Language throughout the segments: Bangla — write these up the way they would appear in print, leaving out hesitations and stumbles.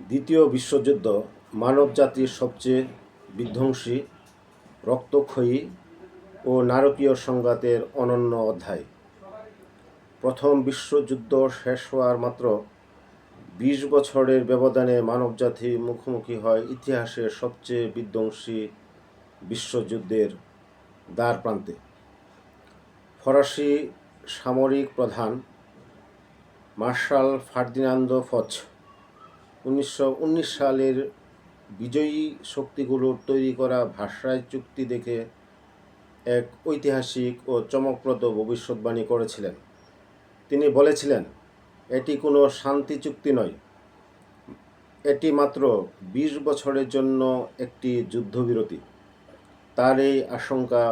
দ্বিতীয় বিশ্বযুদ্ধ মানবজাতির সবচেয়ে বিধ্বংসী, রক্তক্ষয়ী ও নারকীয় সংঘাতের অনন্য অধ্যায়। প্রথম বিশ্বযুদ্ধ শেষ হওয়ার মাত্র ২০ বছরের ব্যবধানে মানবজাতি মুখোমুখি হয় ইতিহাসের সবচেয়ে বিধ্বংসী বিশ্বযুদ্ধের দ্বারপ্রান্তে। ফরাসি সামরিক প্রধান মার্শাল ফার্দিনান্দো ফচ ১৯১৯ সালের বিজয়ী শক্তিগুলোর তৈরি করা ভার্সাই চুক্তি দেখে এক ঐতিহাসিক ও চমকপ্রদ ভবিষ্যদ্বাণী করেছিলেন। তিনি বলেছিলেন, এটি কোনো শান্তি চুক্তি নয়, এটি মাত্র ২০ বছরের জন্য একটি যুদ্ধবিরতি। তার এই আশঙ্কা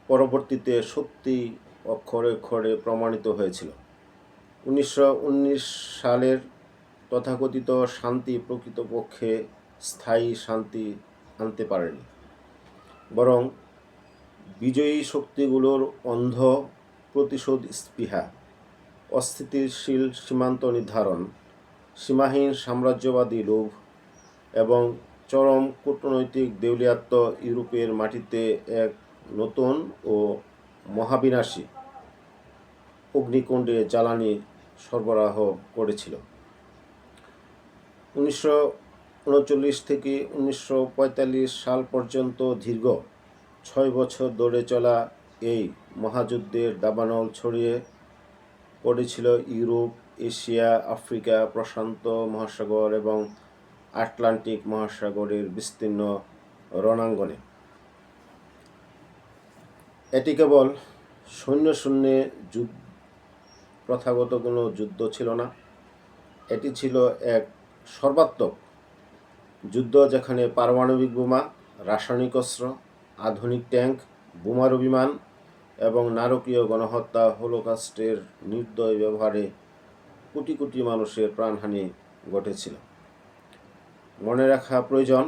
পরবর্তীতে সত্যি অক্ষরে অক্ষরে প্রমাণিত হয়েছিল। ১৯১৯ সালের তথাকথিত শান্তি প্রকৃতপক্ষে স্থায়ী শান্তি আনতে পারেনি, বরং বিজয়ী শক্তিগুলোর অন্ধ প্রতিশোধ স্পৃহা, অস্থিতিশীল সীমান্ত নির্ধারণ, সীমাহীন সাম্রাজ্যবাদী লোভ এবং চরম কূটনৈতিক দেউলিয়াত্ব ইউরোপের মাটিতে এক নতুন ও মহাবিনাশী অগ্নিকুণ্ডে জ্বালানি সরবরাহ করেছিল। ১৯৩৯ থেকে ১৯৪৫ সাল পর্যন্ত দীর্ঘ ৬ বছর ধরে চলা এই মহাযুদ্ধের দাবানল ছড়িয়ে পড়েছিল ইউরোপ, এশিয়া, আফ্রিকা, প্রশান্ত মহাসাগর এবং আটলান্টিক মহাসাগরের বিস্তীর্ণ রণাঙ্গনে। এটি কেবল সৈন্য প্রথাগত কোনো যুদ্ধ ছিল না, এটি ছিল এক সর্বাত্মক যুদ্ধ যেখানে পারমাণবিক বোমা, রাসায়নিক অস্ত্র, আধুনিক ট্যাঙ্ক, বোমারু বিমান এবং নারকীয় গণহত্যা হলোকস্টের নির্দয় ব্যবহারে কোটি কোটি মানুষের প্রাণহানি ঘটেছিল। মনে রাখা প্রয়োজন,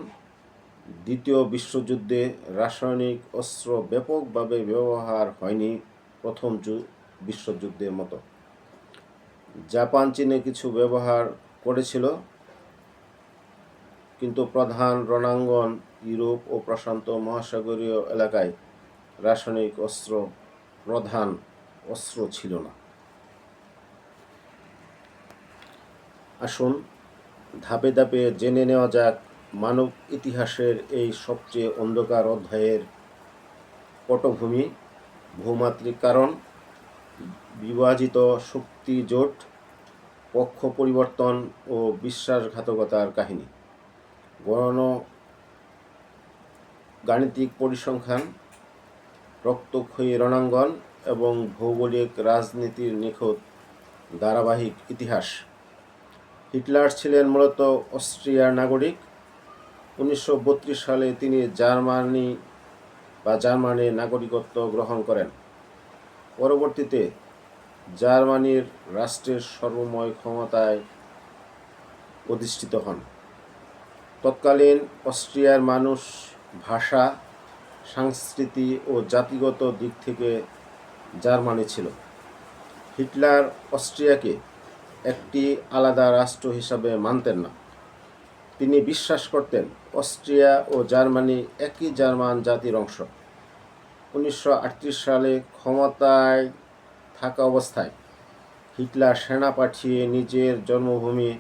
দ্বিতীয় বিশ্বযুদ্ধে রাসায়নিক অস্ত্র ব্যাপকভাবে ব্যবহার হয়নি প্রথম বিশ্বযুদ্ধের মতো। জাপান চীনে কিছু ব্যবহার করেছিল, কিন্তু প্রধান রণাঙ্গন ইউরোপ ও প্রশান্ত মহাসাগরীয় এলাকায় রাসায়নিক অস্ত্র প্রধান অস্ত্র ছিল না। আসুন ধাপে ধাপে জেনে নেওয়া যাক মানব ইতিহাসের এই সবচেয়ে অন্ধকার অধ্যায়ের পটভূমি, ভূমাত্রিক কারণ, বিভাজিত শক্তি জোট, পক্ষ পরিবর্তন ও বিশ্বাসঘাতকতার কাহিনী, গাণিতিক পরিসংখ্যান, রক্তক্ষয়ী রণাঙ্গন এবং ভৌগোলিক রাজনীতির নিখুঁত ধারাবাহিক ইতিহাস। হিটলার ছিলেন মূলত অস্ট্রিয়ার নাগরিক। ১৯৩২ সালে তিনি জার্মানির নাগরিকত্ব গ্রহণ করেন। পরবর্তীতে জার্মানির রাষ্ট্রের সর্বময় ক্ষমতায় অধিষ্ঠিত হন। তৎকালীন অস্ট্রিয়ার মানুষ ভাষা, সংস্কৃতি ও জাতিগত দিক থেকে জার্মানি ছিল। হিটলার অস্ট্রিয়াকে একটি আলাদা রাষ্ট্র হিসাবে মানতেন না। তিনি বিশ্বাস করতেন অস্ট্রিয়া ও জার্মানি একই জার্মান জাতির অংশ। ১৯৩৮ সালে ক্ষমতায় থাকা অবস্থায় হিটলার সেনা পাঠিয়ে নিজের জন্মভূমি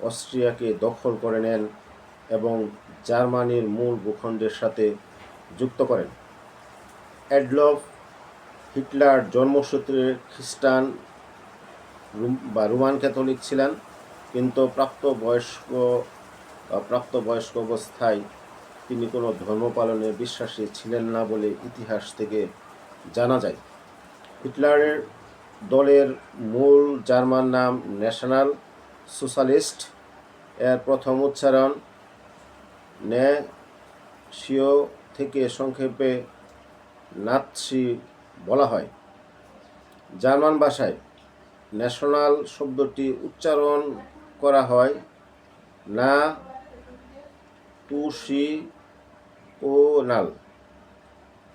অস্ট্রিয়াকে দখল করে নেন এবং জার্মানির মূল ভূখণ্ডের সাথে যুক্ত করেন। অ্যাডলফ হিটলার জন্মসূত্রে খ্রিস্টান বা রোমান ক্যাথলিক ছিলেন, কিন্তু প্রাপ্তবয়স্ক অবস্থায় তিনি কোনো ধর্ম পালনে বিশ্বাসী ছিলেন না বলে ইতিহাস থেকে জানা যায়। হিটলারের দলের মূল জার্মান নাম ন্যাশনাল সোশ্যালিস্ট। এর প্রথম উচ্চারণ ন্যাশিও থেকে সংক্ষেপে নাৎসি বলা হয়। জার্মান ভাষায় ন্যাশনাল শব্দটি উচ্চারণ করা হয় না তুসি ও নাল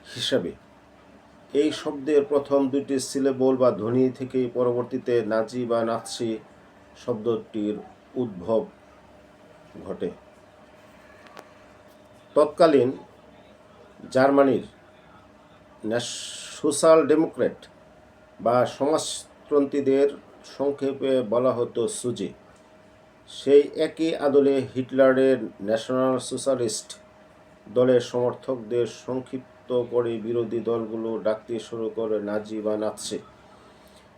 হিসাবে। এই শব্দের প্রথম দুটি সিলেবল বা ধ্বনি থেকেই পরবর্তীতে নাজি বা নাৎসি শব্দটির উদ্ভব ঘটে। তৎকালীন জার্মানির সোশ্যাল ডেমোক্র্যাট বা সমাজতন্ত্রীদের সংক্ষেপে বলা হতো সুজি, সেই একই আদলে হিটলারের ন্যাশনাল সোশ্যালিস্ট দলের সমর্থকদের সংক্ষিপ্ত করে বিরোধী দলগুলো ডাকতে শুরু করে নাজি বা নাৎসি।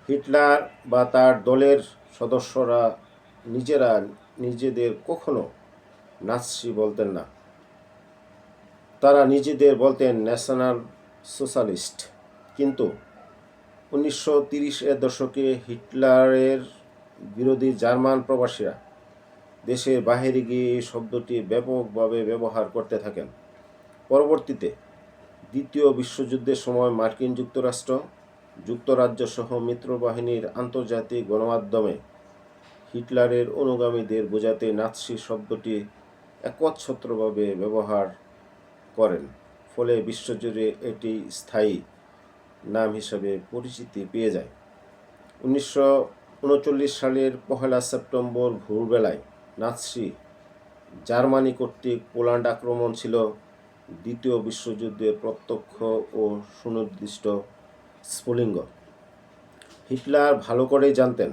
হিটলার বা তার দলের সদস্যরা নিজেরা নিজেদের কখনো নাৎসি বলতেন না, তারা নিজেদের বলতেন ন্যাশনাল সোশ্যালিস্ট। কিন্তু 1930-এর দশকে হিটলারের বিরোধী জার্মান প্রবাসীরা দেশের বাহিরে গিয়ে এই শব্দটি ব্যাপকভাবে ব্যবহার করতে থাকেন। পরবর্তীতে দ্বিতীয় বিশ্বযুদ্ধের সময় মার্কিন যুক্তরাষ্ট্র, যুক্তরাজ্য সহ মিত্রবাহিনীর আন্তর্জাতিক গণমাধ্যমে হিটলারের অনুগামীদের বোঝাতে নাৎসি শব্দটি একচ্ছত্রভাবে ব্যবহার করেন, ফলে বিশ্বজুড়ে এটি স্থায়ী নাম হিসাবে পরিচিতি পেয়ে যায়। 1939 সালের 1 সেপ্টেম্বর ভোরবেলায় নাৎসি জার্মানি কর্তৃক পোল্যান্ড আক্রমণ ছিল দ্বিতীয় বিশ্বযুদ্ধের প্রত্যক্ষ ও সুনির্দিষ্ট স্ফুলিঙ্গ। হিটলার ভালো করেই জানতেন,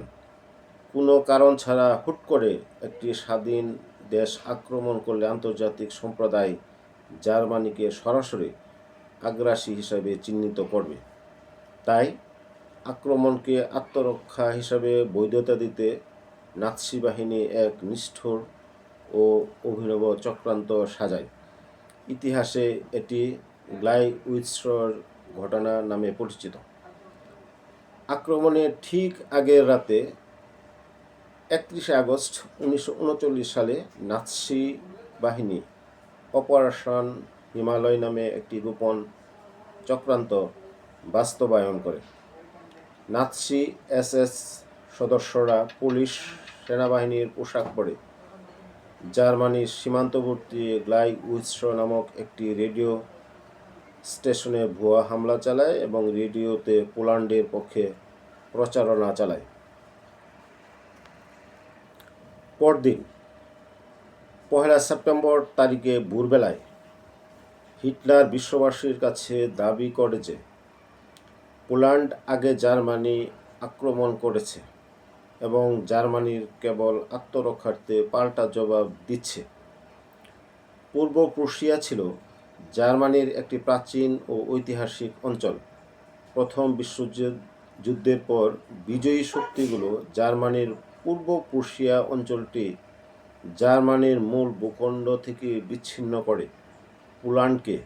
কোনো কারণ ছাড়া হুট করে একটি স্বাধীন দেশ আক্রমণ করলে আন্তর্জাতিক সম্প্রদায় জার্মানিকে সরাসরি আগ্রাসী হিসাবে চিহ্নিত করবে। তাই আক্রমণকে আত্মরক্ষা হিসাবে বৈধতা দিতে নাৎসি বাহিনী এক নিষ্ঠুর ও অভিনব চক্রান্ত সাজায়। ইতিহাসে এটি গ্লাউইৎসের ঘটনা নামে পরিচিত। আক্রমণের ঠিক আগের রাতে 31 আগস্ট 1939 সালে নাৎসি বাহিনী অপারেশন হিমালয় নামে একটি গোপন চক্রান্ত বাস্তবায়ন করে। নাৎসি এসএস সদস্যরা পুলিশ সেনাবাহিনীর পোশাক পরে জার্মানির সীমান্তবর্তী গ্লাউইৎস নামক একটি রেডিও স্টেশনে ভুয়া হামলা চালায় এবং রেডিওতে পোল্যান্ডের পক্ষে প্রচারণা চালায়। পরদিন 1 সেপ্টেম্বর তারিখে ভোরবেলায় হিটলার বিশ্ববাসীর কাছে দাবি করে যে পোল্যান্ড আগে জার্মানি আক্রমণ করেছে এবং জার্মানির কেবল আত্মরক্ষার্থে পাল্টা জবাব দিচ্ছে। পূর্ব প্রুশিয়া ছিল জার্মানির একটি প্রাচীন ও ঐতিহাসিক অঞ্চল। প্রথম বিশ্বযুদ্ধের পর বিজয়ী শক্তিগুলো জার্মানির পূর্ব প্রুশিয়া অঞ্চলটি জার্মানির মূল ভূখণ্ড থেকে বিচ্ছিন্ন করে পোল্যান্ডকে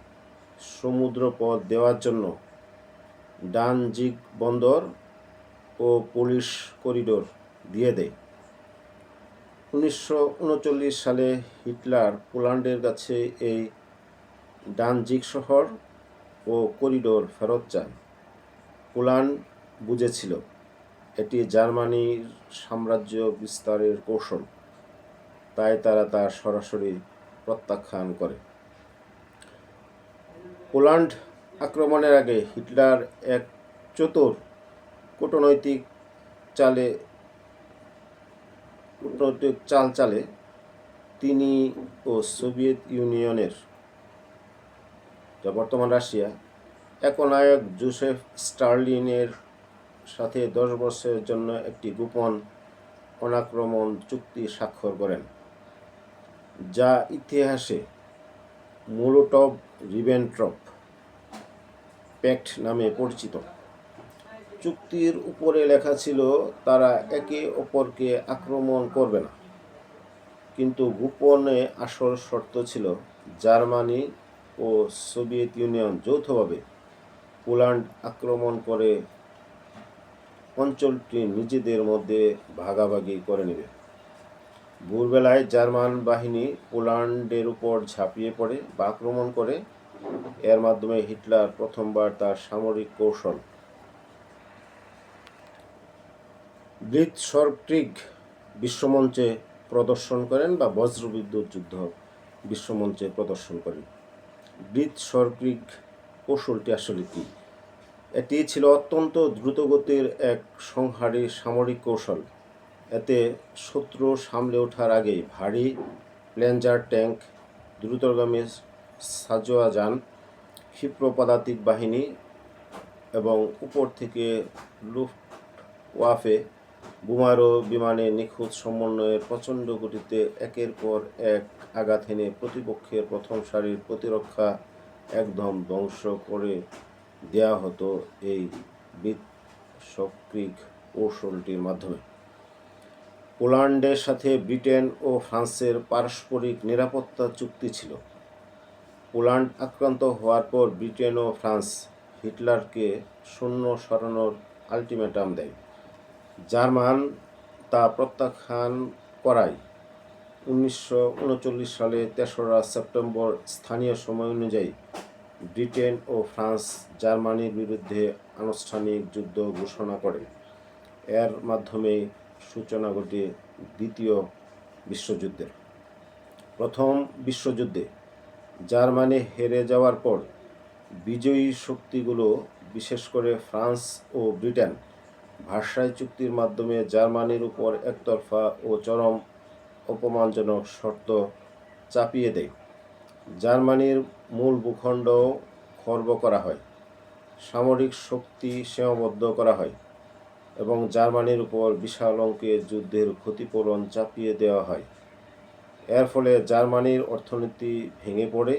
সমুদ্রপথ দেওয়ার জন্য ডানজিগ বন্দর ও পুলিশ করিডোর দিয়ে দেয়। 1939 সালে হিটলার পোল্যান্ডের কাছে এই ডানজিগ শহর ও করিডোর ফেরত চান। পোল্যান্ড বুঝেছিল এটি জার্মানির সাম্রাজ্য বিস্তারের কৌশল, তাই তারা তা সরাসরি প্রত্যাখ্যান করে। পোল্যান্ড আক্রমণের আগে হিটলার এক চতুর কূটনৈতিক চাল চালে তিনি ও সোভিয়েত ইউনিয়নের, যা বর্তমান রাশিয়া, একনায়ক জোসেফ স্টালিনের সাথে 10 বছরের জন্য একটি গোপন অনাক্রমণ চুক্তি স্বাক্ষর করেন, যা ইতিহাসে মোলোটভ-রিবেনট্রপ প্যাক্ট নামে পরিচিত। চুক্তির উপরে লেখা ছিল তারা একে অপরকে আক্রমণ করবে না, কিন্তু গোপনে আসল শর্ত ছিল জার্মানি ও সোভিয়েত ইউনিয়ন যৌথভাবে পোল্যান্ড আক্রমণ করে অঞ্চলটি নিজেদের মধ্যে ভাগাভাগি করে নেবে। ভোরবেলায় জার্মান বাহিনী পোল্যান্ডের উপর ঝাঁপিয়ে পড়ে বা আক্রমণ করে। এর মাধ্যমে হিটলার প্রথমবার তার সামরিক কৌশল ব্লিৎসর্গকৃগ বিশ্বমঞ্চে প্রদর্শন করেন বা বজ্রবিদ্যুৎ যুদ্ধ বিশ্বমঞ্চে প্রদর্শন করেন। ব্লিৎসর্গকৃগ কৌশলটি আসলে কি? এটি ছিল অত্যন্ত দ্রুতগতির এক সংহারী সামরিক কৌশল। এতে শত্রু সামলে ওঠার আগেই ভারী প্ল্যাঞ্জার ট্যাঙ্ক, দ্রুতগামী সাঁজোয়া যান, ক্ষিপ্র পদাতিক বাহিনী এবং উপর থেকে লুফটওয়াফে বোমারু বিমানে নিখুঁত সমন্বয়ের প্রচণ্ড গতিতে একের পর এক আঘাত হেনে প্রতিপক্ষের প্রথম সারির প্রতিরক্ষা একদম ধ্বংস করে দেয়া হতো এই বিধ্বংসী কৌশলটির মাধ্যমে। পোল্যান্ডের সাথে ব্রিটেন ও ফ্রান্সের পারস্পরিক নিরাপত্তা চুক্তি ছিল। পোল্যান্ড আক্রান্ত হওয়ার পর ব্রিটেন ও ফ্রান্স হিটলারকে সৈন্য সরানোর আলটিমেটাম দেয়। জার্মান তা প্রত্যাখ্যান করায় 1939 সালে 3রা সেপ্টেম্বর স্থানীয় সময় অনুযায়ী ব্রিটেন ও ফ্রান্স জার্মানির বিরুদ্ধে আনুষ্ঠানিক যুদ্ধ ঘোষণা করে। এর মাধ্যমে সূচনা ঘটে দ্বিতীয় বিশ্বযুদ্ধের। প্রথম বিশ্বযুদ্ধে জার্মানি হেরে যাওয়ার পর বিজয়ী শক্তিগুলো, বিশেষ করে ফ্রান্স ও ব্রিটেন, ভার্সাই চুক্তির মাধ্যমে জার্মানির উপর একতরফা ও চরম অপমানজনক শর্ত চাপিয়ে দেয়। জার্মানির মূল ভূখণ্ড খর্ব করা হয়, সামরিক শক্তি সীমাবদ্ধ করা হয় এবং জার্মানির উপর বিশাল অঙ্কের যুদ্ধের ক্ষতিপূরণ চাপিয়ে দেওয়া হয়। এর ফলে জার্মানির অর্থনীতি ভেঙে পড়ে,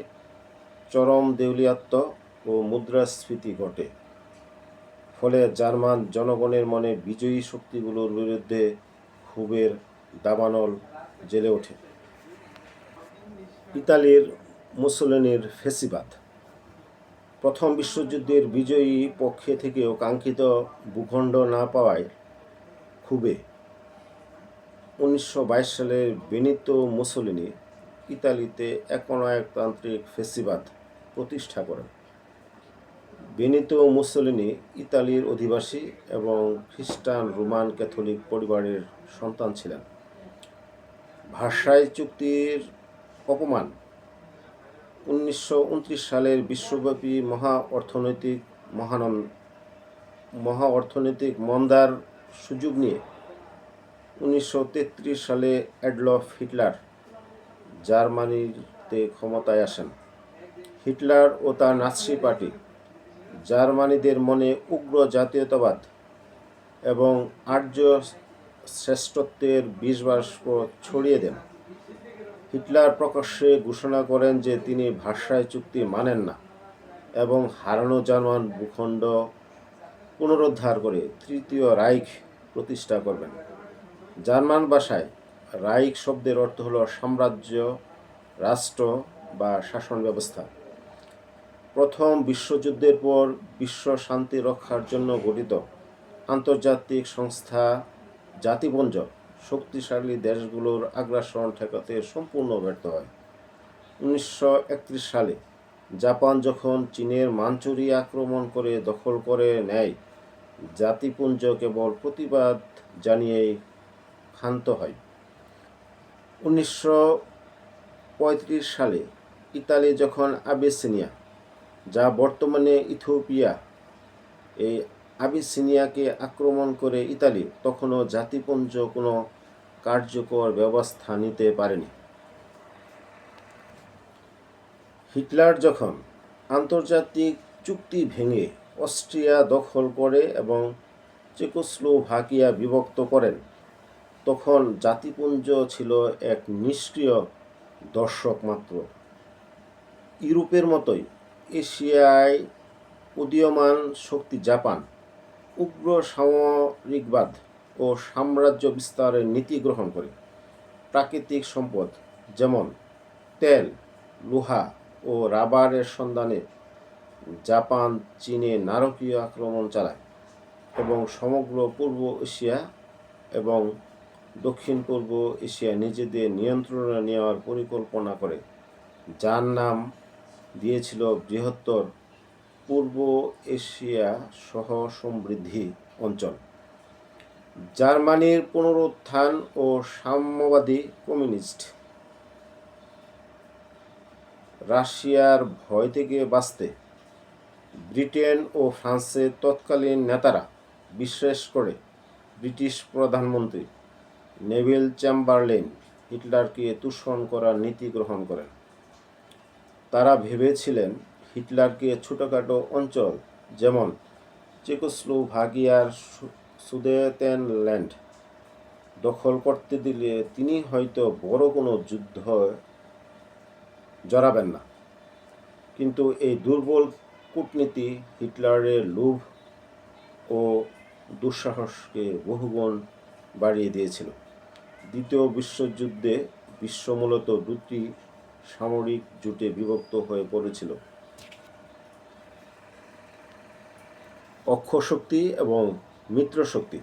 চরম দেউলিয়াত্ব ও মুদ্রাস্ফীতি ঘটে। ফলে জার্মান জনগণের মনে বিজয়ী শক্তিগুলোর বিরুদ্ধে ক্ষোভের দাবানল জ্বলে ওঠে। ইতালির মুসোলিনির ফ্যাসিবাদ। প্রথম বিশ্বযুদ্ধের বিজয়ী পক্ষে থেকেও কাঙ্ক্ষিত ভূখণ্ড না পাওয়ায় ক্ষোভে 1922 সালে বেনিতো মুসোলিনি ইতালিতে একনায়কতান্ত্রিক ফ্যাসিবাদ প্রতিষ্ঠা করেন। বেনিতো মুসোলিনি ইতালির অধিবাসী এবং খ্রিস্টান রোমান ক্যাথলিক পরিবারের সন্তান ছিলেন। ভার্সাই চুক্তির অপমান 1929 সালের বিশ্বব্যাপী মহা অর্থনৈতিক মন্দার সুযোগ নিয়ে 1933 সালে অ্যাডলফ হিটলার জার্মানিতে ক্ষমতায় আসেন। হিটলার ও তার নাৎসি পার্টি জার্মানিদের মনে উগ্র জাতীয়তাবাদ এবং আর্য শ্রেষ্ঠত্বের বিষবাষ্প ছড়িয়ে দেন। হিটলার প্রকাশ্যে ঘোষণা করেন যে তিনি ভার্সাই চুক্তি মানেন না এবং হারানো জার্মান ভূখণ্ড পুনরুদ্ধার করে তৃতীয় রাইখ প্রতিষ্ঠা করবেন। জার্মান ভাষায় রাইখ শব্দের অর্থ হল সাম্রাজ্য, রাষ্ট্র বা শাসন ব্যবস্থা। প্রথম বিশ্বযুদ্ধের পর বিশ্ব শান্তি রক্ষার জন্য গঠিত আন্তর্জাতিক সংস্থা জাতিপুঞ্জ শক্তিশালী দেশগুলোর আগ্রাসন ঠেকাতে সম্পূর্ণ ব্যর্থ হয়। 1931 সালে জাপান যখন চীনের মাঞ্চুরিয়া আক্রমণ করে দখল করে নেয়, জাতিপুঞ্জ কেবল প্রতিবাদ জানিয়েই ক্ষান্ত হয়। 1935 সালে ইতালি যখন আবিসিনিয়া, যা বর্তমানে ইথিওপিয়া, এই আবিসিনিয়াকে আক্রমণ করে ইতালি তখনও জাতিপুঞ্জ কোনো কার্যকর ব্যবস্থা নিতে পারেনি। হিটলার যখন আন্তর্জাতিক চুক্তি ভেঙে অস্ট্রিয়া দখল করে এবং চেকোস্লোভাকিয়া বিভক্ত করেন, তখন জাতিপুঞ্জ ছিল এক নিষ্ক্রিয় দর্শক মাত্র। ইউরোপের মতোই এশিয়ায় উদীয়মান শক্তি জাপান উগ্র সামরিকবাদ ও সাম্রাজ্য বিস্তারের নীতি গ্রহণ করে। প্রাকৃতিক সম্পদ যেমন তেল, লোহা ও রাবারের সন্ধানে জাপান চীনে নারকীয় আক্রমণ চালায় এবং সমগ্র পূর্ব এশিয়া এবং দক্ষিণ পূর্ব এশিয়া নিজেদের নিয়ন্ত্রণে নেওয়ার পরিকল্পনা করে, যার নাম দিয়েছিল বৃহত্তর পূর্ব এশিয়া সহ সমৃদ্ধি অঞ্চল। জার্মানির পুনরুত্থান ও সাম্যবাদী কমিউনিস্ট। রাশিয়ার ভয় থেকে বাঁচতে ব্রিটেন ও ফ্রান্সের তৎকালীন নেতারা, বিশেষ করে ব্রিটিশ প্রধানমন্ত্রী নেভিল চেম্বারলেন হিটলারকে তুষণ করার নীতি গ্রহণ করেন। তারা ভেবেছিলেন হিটলারকে ছোটোখাটো অঞ্চল যেমন চেকোস্লোভাকিয়ার সুদেতেনল্যান্ড দখল করতে দিলে তিনি হয়তো বড় কোনো যুদ্ধ জড়াবেন না। কিন্তু এই দুর্বল কূটনীতি হিটলারের লোভ ও দুঃসাহসকে বহুগুণ বাড়িয়ে দিয়েছিল। দ্বিতীয় বিশ্বযুদ্ধে বিশ্ব মূলত দুটি সামরিক জোটে বিভক্ত হয়ে পড়েছিল: অক্ষশক্তি এবং মিত্রশক্তি।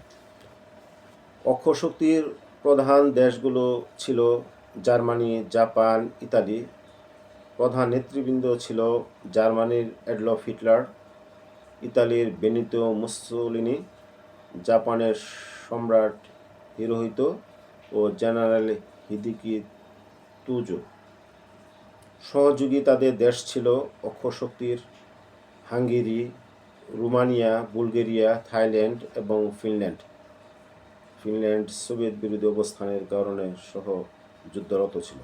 অক্ষশক্তির প্রধান দেশগুলো ছিল জার্মানি, জাপান, ইতালি। প্রধান নেতৃবৃন্দ ছিল জার্মানির অ্যাডলফ হিটলার, ইতালির বেনিতো মুসোলিনি, জাপানের সম্রাট হিরোহিতো ও জেনারেল হিদেকি তুজো। সহযোগী তাদের দেশ ছিল অক্ষশক্তির হাঙ্গেরি, রোমানিয়া, বুলগেরিয়া, থাইল্যান্ড এবং ফিনল্যান্ড। ফিনল্যান্ড সোভিয়েত বিরোধী অবস্থানের কারণে সহ যুদ্ধরত ছিল।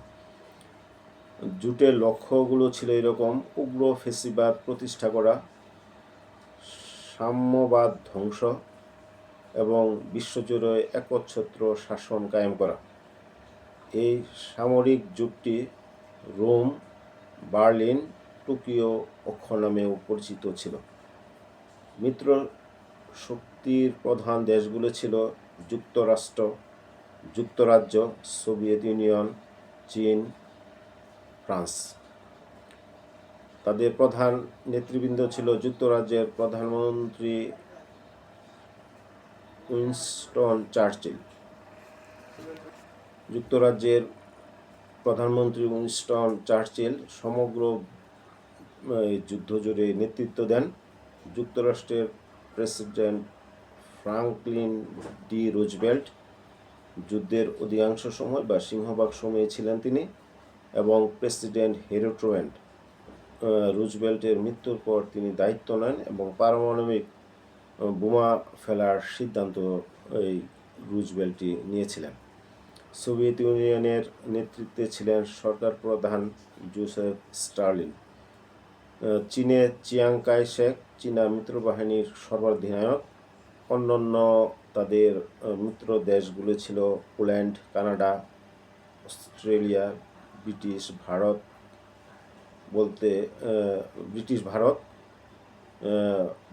জোটের লক্ষ্যগুলো ছিল এরকম: উগ্র ফ্যাসিবাদ প্রতিষ্ঠা করা, সাম্যবাদ ধ্বংস এবং বিশ্বজুড়ে একচ্ছত্র শাসন কায়েম করা। এই সামরিক জোটটি রোম, বার্লিন, টোকিও অক্ষ নামেও পরিচিত ছিল। মিত্র শক্তির প্রধান দেশগুলো ছিল যুক্তরাষ্ট্র, যুক্তরাজ্য, সোভিয়েত ইউনিয়ন, চীন, ফ্রান্স। তাদের প্রধান নেতৃবৃন্দ ছিল যুক্তরাজ্যের প্রধানমন্ত্রী উইনস্টন চার্চিল। যুক্তরাজ্যের প্রধানমন্ত্রী উইনস্টন চার্চিল সমগ্র যুদ্ধ জুড়ে নেতৃত্ব দেন। যুক্তরাষ্ট্রের প্রেসিডেন্ট ফ্রাঙ্কলিন ডি রুজভেল্ট যুদ্ধের অধিকাংশ সময় বা সিংহভাগ সময়ে ছিলেন তিনি, এবং প্রেসিডেন্ট হ্যারল্ড রুজভেল্টের মৃত্যুর পর তিনি দায়িত্ব নেন এবং পারমাণবিক বোমা ফেলার সিদ্ধান্ত এই রুজভেল্টই নিয়েছিলেন। সোভিয়েত ইউনিয়নের নেতৃত্বে ছিলেন সরকার প্রধান জোসেফ স্টালিন। চীনে চিয়াং কাই শেক চীনা মিত্রবাহিনীর সর্বাধিনায়ক। অন্যান্য তাদের মিত্র দেশগুলো ছিল Poland, Canada, Australia, British Bharat.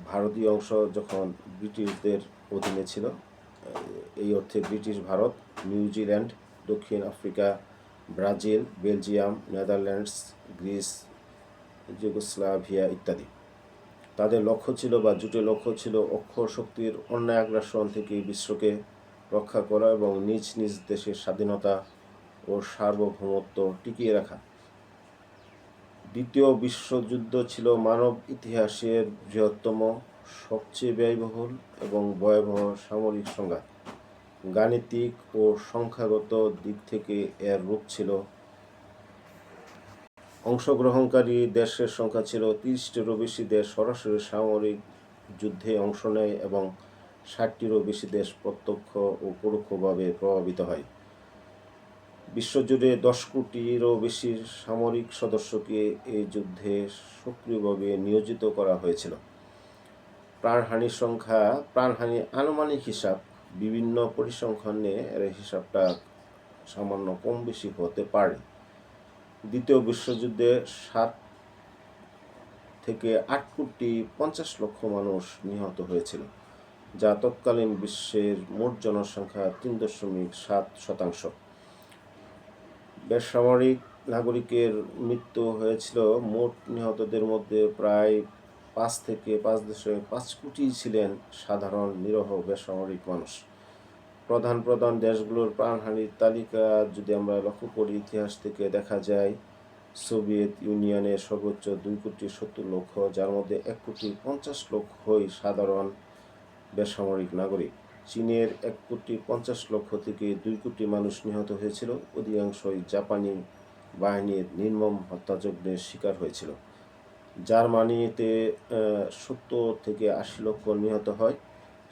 ভারতীয় অংশ যখন ব্রিটিশদের অধীনে ছিল, এই অর্থে ব্রিটিশ ভারত, নিউজিল্যান্ড, দক্ষিণ Africa, Brazil, Belgium, Netherlands, Greece, Yugoslavia ইত্যাদি। তাদের লক্ষ্য ছিল বা জোটের লক্ষ্য ছিল অক্ষ শক্তির অন্যায় আগ্রাসন থেকে বিশ্বকে রক্ষা করা এবং নিজ নিজ দেশের স্বাধীনতা ও সার্বভৌমত্ব টিকিয়ে রাখা। দ্বিতীয় বিশ্বযুদ্ধ ছিল মানব ইতিহাসের বৃহত্তম, সবচেয়ে ব্যয়বহুল এবং ভয়াবহ সামরিক সংঘাত। গাণিতিক ও সংখ্যাগত দিক থেকে এর রূপ ছিল: অংশগ্রহণকারী দেশের সংখ্যা ছিল 30টিরও বেশি দেশ সরাসরি সামরিক যুদ্ধে অংশ নেয় এবং 60টিরও বেশি দেশ প্রত্যক্ষ ও পরোক্ষভাবে প্রভাবিত হয়। বিশ্বজুড়ে 10 কোটিরও বেশি সামরিক সদস্যকে এই যুদ্ধে সক্রিয়ভাবে নিয়োজিত করা হয়েছিল। প্রাণহানির আনুমানিক হিসাব বিভিন্ন পরিসংখ্যানে এর হিসাবটা সামান্য কম বেশি হতে পারে। দ্বিতীয় বিশ্বযুদ্ধে 7 থেকে 8 কোটি 50 লক্ষ মানুষ নিহত হয়েছিল, যা তৎকালীন বিশ্বের মোট জনসংখ্যার 3.7%। বেসামরিক নাগরিকের মৃত্যু হয়েছিল। মোট নিহতদের মধ্যে প্রায় 5 থেকে 5.5 কোটি ছিলেন সাধারণ নিরীহ বেসামরিক মানুষ। প্রধান দেশগুলোর প্রাণহানির তালিকা যদি আমরা লক্ষ্য করি, ইতিহাস থেকে দেখা যায় সোভিয়েত ইউনিয়নের সর্বোচ্চ 2,70,00,000, যার মধ্যে 1,50,00,000 সাধারণ বেসামরিক নাগরিক। চীনের 1,50,00,000 থেকে 2 কোটি মানুষ নিহত হয়েছিল, অধিকাংশই জাপানি বাহিনীর নির্মম হত্যাযজ্ঞের শিকার হয়েছিল। জার্মানিতে 70 থেকে 80 লক্ষ নিহত হয়,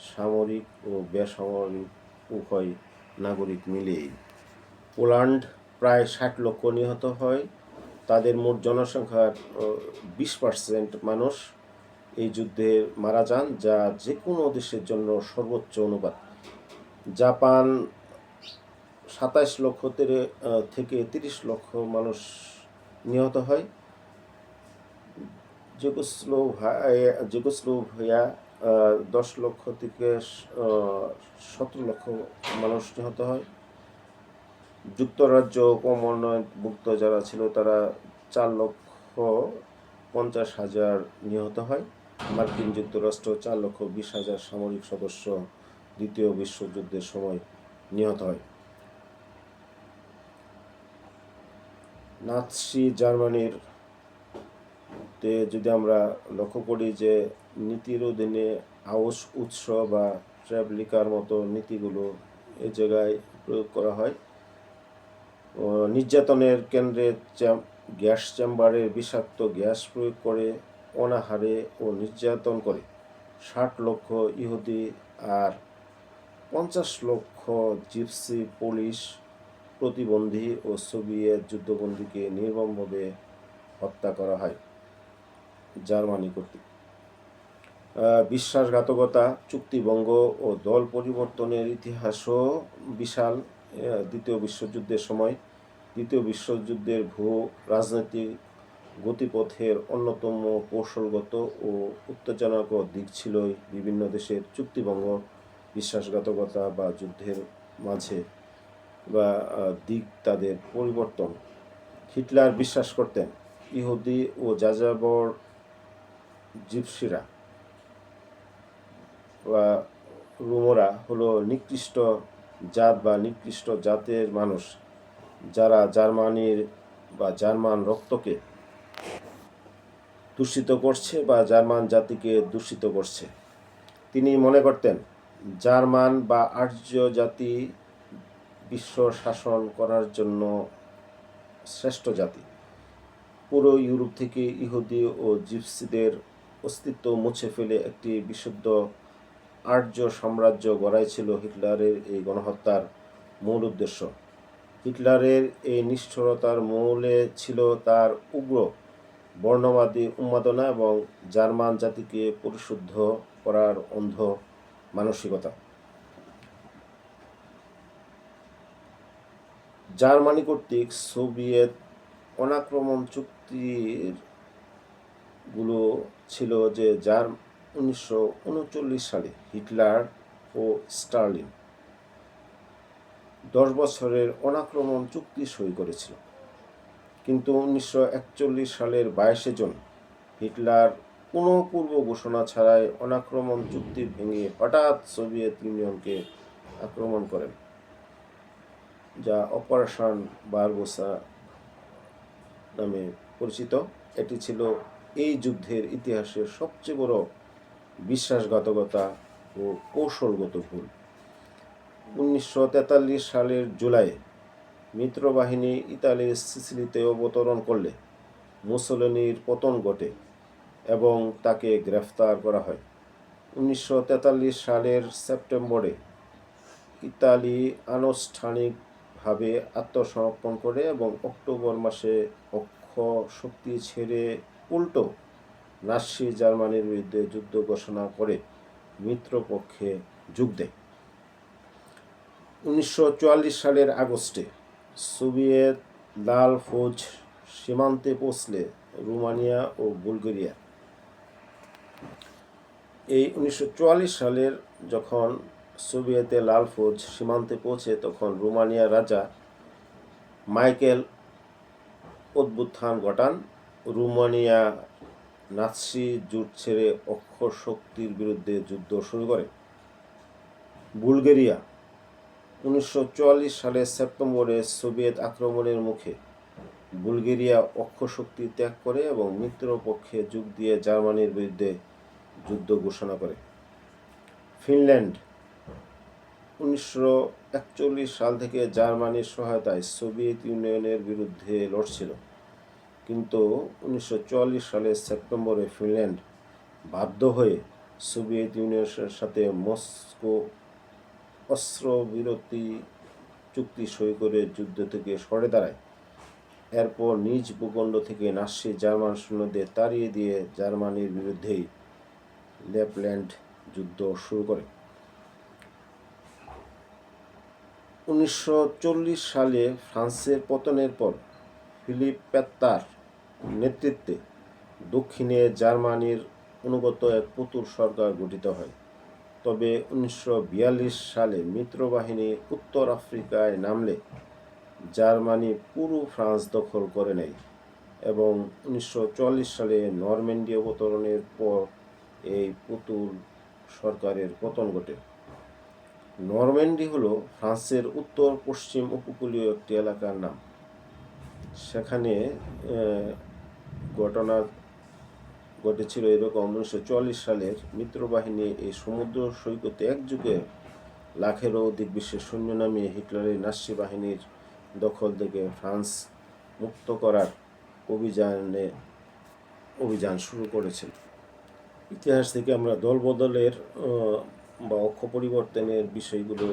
সামরিক ও বেসামরিক উভয় নাগরিক মিলিয়েই। পোল্যান্ড প্রায় 60 লক্ষ নিহত হয়। তাদের মোট জনসংখ্যার 20% মানুষ এই যুদ্ধে মারা যান, যা যে কোনো দেশের জন্য সর্বোচ্চ অনুপাত। জাপান 27 লক্ষ থেকে 30 লক্ষ মানুষ নিহত হয়। জুগোস্লোভিয়া 10 লক্ষ থেকে 17 লক্ষ মানুষ নিহত হয়। যুক্তরাজ্য কমনওয়েলথভুক্ত যারা ছিল তারা 4,50,000 নিহত হয়। মার্কিন যুক্তরাষ্ট্র 4,20,000 সামরিক সদস্য দ্বিতীয় বিশ্বযুদ্ধের সময় নিহত হয়। নাৎসি জার্মানির যদি আমরা লক্ষ্য করি যে নীতির অধীনে উৎস বা ট্র্যাবলিকার মতো নীতিগুলো এই জায়গায় প্রয়োগ করা হয়। নির্যাতনের কেন্দ্রে গ্যাস চেম্বারে বিষাক্ত গ্যাস প্রয়োগ করে অনাহারে ও নির্যাতন করে 60 লক্ষ ইহুদি আর 50 লক্ষ জিপসি, পুলিশ, প্রতিবন্ধী ও সোভিয়েত যুদ্ধবন্দীকে নির্মমভাবে হত্যা করা হয় জার্মানি কর্তৃক। বিশ্বাসঘাতকতা, চুক্তিভঙ্গ ও দল পরিবর্তনের ইতিহাসও বিশাল। দ্বিতীয় বিশ্বযুদ্ধের সময় দ্বিতীয় বিশ্বযুদ্ধের ভূ রাজনৈতিক গতিপথের অন্যতম কৌশলগত ও উত্তেজনাকর দিক ছিল বিভিন্ন দেশের চুক্তিভঙ্গ, বিশ্বাসঘাতকতা বা যুদ্ধের মাঝে বা দিক তাদের পরিবর্তন। হিটলার বিশ্বাস করতেন ইহুদি ও যাযাবর জিপসিরা বা রোমরা হলো নিকৃষ্ট জাত বা নিকৃষ্ট জাতের মানুষ, যারা জার্মানির বা জার্মান রক্তকে দূষিত করছে বা জার্মান জাতিকে দূষিত করছে। তিনি মনে করতেন জার্মান বা আর্য জাতি বিশ্ব শাসন করার জন্য শ্রেষ্ঠ জাতি। পুরো ইউরোপ থেকে ইহুদি ও জিপসিদের অস্তিত্ব মুছে ফেলে একটি বিশুদ্ধ আর্য সাম্রাজ্য গড়াই ছিল হিটলারের এই গণহত্যার মূল উদ্দেশ্য। হিটলারের এই নিষ্ঠুরতার মূলে ছিল তার উগ্র বর্ণবাদী উন্মাদনা এবং জার্মান জাতিকে পরিশুদ্ধ করার অন্ধ মানসিকতা। জার্মানি কর্তৃক সোভিয়েত অনাক্রমণ চুক্তির গুলো ছিল যে 1939 সালে হিটলার ও স্টালিন 10 বছরের অনাক্রমণ চুক্তি সই করেছিল। কিন্তু 1941 সালের 22 জুন হিটলার কোনো পূর্ব ঘোষণা ছাড়াই অনাক্রমণ চুক্তি ভেঙে হঠাৎ সোভিয়েত ইউনিয়নকে আক্রমণ করেন, যা অপারেশন বারবোসা নামে পরিচিত। এটি ছিল এই যুদ্ধের ইতিহাসের সবচেয়ে বড় বিশ্বাসঘাতকতা ও কৌশলগত ভুল। 1943 সালের জুলাইয়ে মিত্রবাহিনী ইতালির সিসিলিতে অবতরণ করলে মুসোলিনির পতন ঘটে এবং তাকে গ্রেফতার করা হয়। 1943 সালের সেপ্টেম্বরে ইতালি আনুষ্ঠানিকভাবে আত্মসমর্পণ করে এবং অক্টোবর মাসে অক্ষ শক্তি ছেড়ে উল্টো নাৎসি জার্মানির বিরুদ্ধে যুদ্ধ ঘোষণা করে মিত্রপক্ষে যোগ দেয়। 1944 সালের আগস্টে সোভিয়েত লাল ফৌজ সীমান্তে পৌঁছলে রোমানিয়া ও বুলগেরিয়া। এই 1944 সালের যখন সোভিয়েতের লাল ফৌজ সীমান্তে পৌঁছে তখন রোমানিয়ার রাজা মাইকেল অভ্যুত্থান ঘটান। রোমানিয়া নাৎসি জোট ছেড়ে অক্ষ শক্তির বিরুদ্ধে যুদ্ধ শুরু করে। বুলগেরিয়া 1944 সালের সেপ্টেম্বরে সোভিয়েত আক্রমণের মুখে বুলগেরিয়া অক্ষ শক্তি ত্যাগ করে এবং মিত্রপক্ষে যোগ দিয়ে জার্মানির বিরুদ্ধে যুদ্ধ ঘোষণা করে। ফিনল্যান্ড 1941 সাল থেকে জার্মানির সহায়তায় সোভিয়েত ইউনিয়নের বিরুদ্ধে লড়ছিল, কিন্তু 1944 সালের সেপ্টেম্বরে ফিনল্যান্ড বাধ্য হয়ে সোভিয়েত ইউনিয়নের সাথে মস্কো অস্ত্রবিরতি চুক্তি সই করে যুদ্ধ থেকে সরে দাঁড়ায়। এরপর নিজ ভূখণ্ড থেকে নাৎসি জার্মান সৈন্যদের তাড়িয়ে দিয়ে জার্মানির বিরুদ্ধেই ল্যাপল্যান্ড যুদ্ধ শুরু করে। 1940 সালে ফ্রান্সের পতনের পর ফিলিপ পেত্তার নেতৃত্বে দক্ষিণে জার্মানির অনুগত এক পুতুল সরকার গঠিত হয়। তবে 1942 সালে মিত্রবাহিনী উত্তর আফ্রিকায় নামলে জার্মানি পুরো ফ্রান্স দখল করে নেয় এবং 1944 সালে নরম্যান্ডি অবতরণের পর এই পুতুল সরকারের পতন ঘটে। নরম্যান্ডি হলো ফ্রান্সের উত্তর পশ্চিম উপকূলীয় একটি এলাকার নাম। সেখানে ঘটনা ঘটেছিল এরকম, 1944 সালের মিত্রবাহিনী এই সমুদ্র সৈকতে একযুগে লাখেরও অধিক বিশ্বের সৈন্য নামিয়ে হিটলারের নাৎসি বাহিনীর দখল থেকে ফ্রান্স মুক্ত করার অভিযান শুরু করেছিল। ইতিহাস থেকে আমরা দলবদলের বা অক্ষ পরিবর্তনের বিষয়গুলো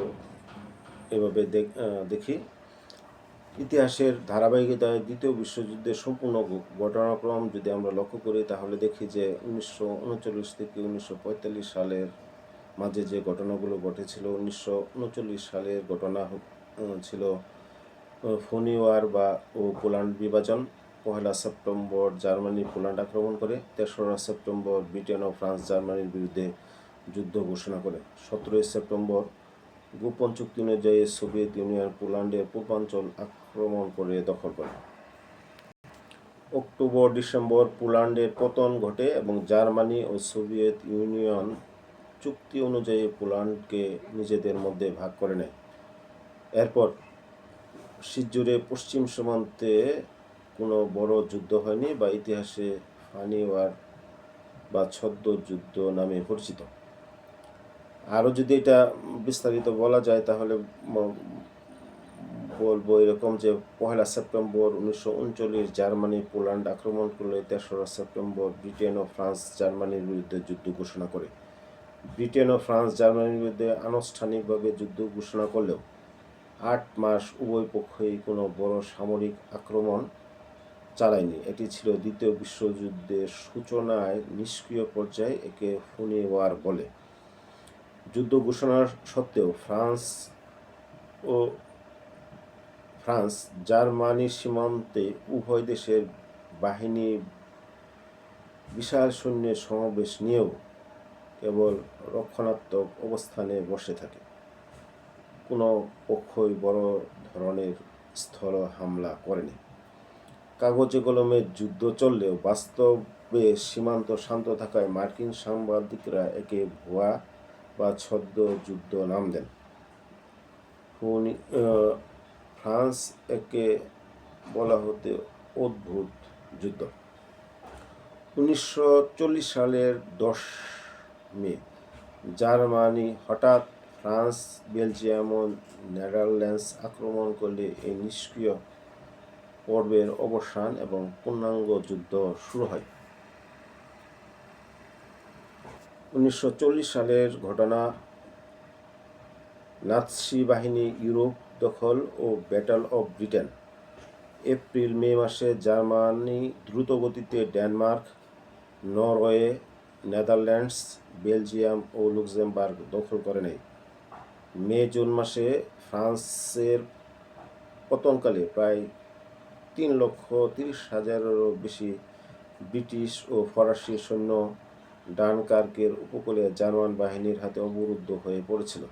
এভাবে দেখি। ইতিহাসের ধারাবাহিকতায় দ্বিতীয় বিশ্বযুদ্ধের সম্পূর্ণ ঘটনাক্রম যদি আমরা লক্ষ্য করি তাহলে দেখি যে 1939 থেকে 1945 সালের মাঝে যে ঘটনাগুলো ঘটেছিল, 1939 সালের ঘটনা ছিল ফনি ওয়ার ও পোল্যান্ড বিভাজন। 1 সেপ্টেম্বর জার্মানি পোল্যান্ড আক্রমণ করে। 3রা সেপ্টেম্বর ব্রিটেন ও ফ্রান্স জার্মানির বিরুদ্ধে যুদ্ধ ঘোষণা করে। 17 সেপ্টেম্বর গোপন চুক্তি অনুযায়ী সোভিয়েত ইউনিয়ন পোল্যান্ডের পূর্বাঞ্চল আক্রমণ করে দখল করে। অক্টোবর-ডিসেম্বর পোল্যান্ডের পতন ঘটে এবং জার্মানি ও সোভিয়েত ইউনিয়ন চুক্তি অনুযায়ী পোল্যান্ডকে নিজেদের মধ্যে ভাগ করে নেয়। এরপর শীতজুড়ে পশ্চিম সীমান্তে কোনো বড় যুদ্ধ হয়নি বা ইতিহাসে ফানি ওয়ার বা ছদ্ম যুদ্ধ নামে পরিচিত। আরও যদি এটা বিস্তারিত বলা যায় তাহলে বলবো এরকম যে 1 সেপ্টেম্বর 1939 জার্মানি পোল্যান্ড আক্রমণ করলে 3রা সেপ্টেম্বর ব্রিটেন ও ফ্রান্স জার্মানির বিরুদ্ধে যুদ্ধ ঘোষণা করে। ব্রিটেন ও ফ্রান্স জার্মানির বিরুদ্ধে আনুষ্ঠানিকভাবে যুদ্ধ ঘোষণা করলেও 8 মাস উভয় পক্ষই কোনো বড় সামরিক আক্রমণ চালায়নি। এটি ছিল দ্বিতীয় বিশ্বযুদ্ধের সূচনায় নিষ্ক্রিয় পর্যায়ে, একে ফনি ওয়ার বলে। যুদ্ধ ঘোষণা সত্ত্বেও ফ্রান্স জার্মানির সীমান্তে উভয় দেশের বাহিনী বিশাল সৈন্যের সমাবেশ নিয়েও কেবল রক্ষণাত্মক অবস্থানে বসে থাকে। কোনো পক্ষই বড় ধরনের স্থল হামলা করেনি। কাগজে কলমে যুদ্ধ চললেও বাস্তবে সীমান্ত শান্ত থাকায় মার্কিন সাংবাদিকরা একে ভুয়া বা ছদ্ম যুদ্ধ নাম দেন। ফ্রান্স একে বলা হতে অদ্ভুত যুদ্ধ। 1940 সালের 10 মে জার্মানি হঠাৎ ফ্রান্স, বেলজিয়াম ও নেদারল্যান্ডস আক্রমণ করলে এই নিষ্ক্রিয় পর্বের অবসান এবং পূর্ণাঙ্গ যুদ্ধ শুরু হয়। 1940 সালের ঘটনা, নাৎসি বাহিনী ইউরোপ দখল ও ব্যাটল অফ ব্রিটেন। এপ্রিল-মে মাসে জার্মানি দ্রুতগতিতে ডেনমার্ক, নরওয়ে, নেদারল্যান্ডস, বেলজিয়াম ও লুক্সেমবার্গ দখল করে নেয়। মে-জুন মাসে ফ্রান্সের পতনকালে প্রায় 3,30,000-এরও বেশি ব্রিটিশ ও ফরাসি সৈন্য ডানকার্কের উপকূলে জার্মান বাহিনীর হাতে অবরুদ্ধ হয়ে পড়েছিল।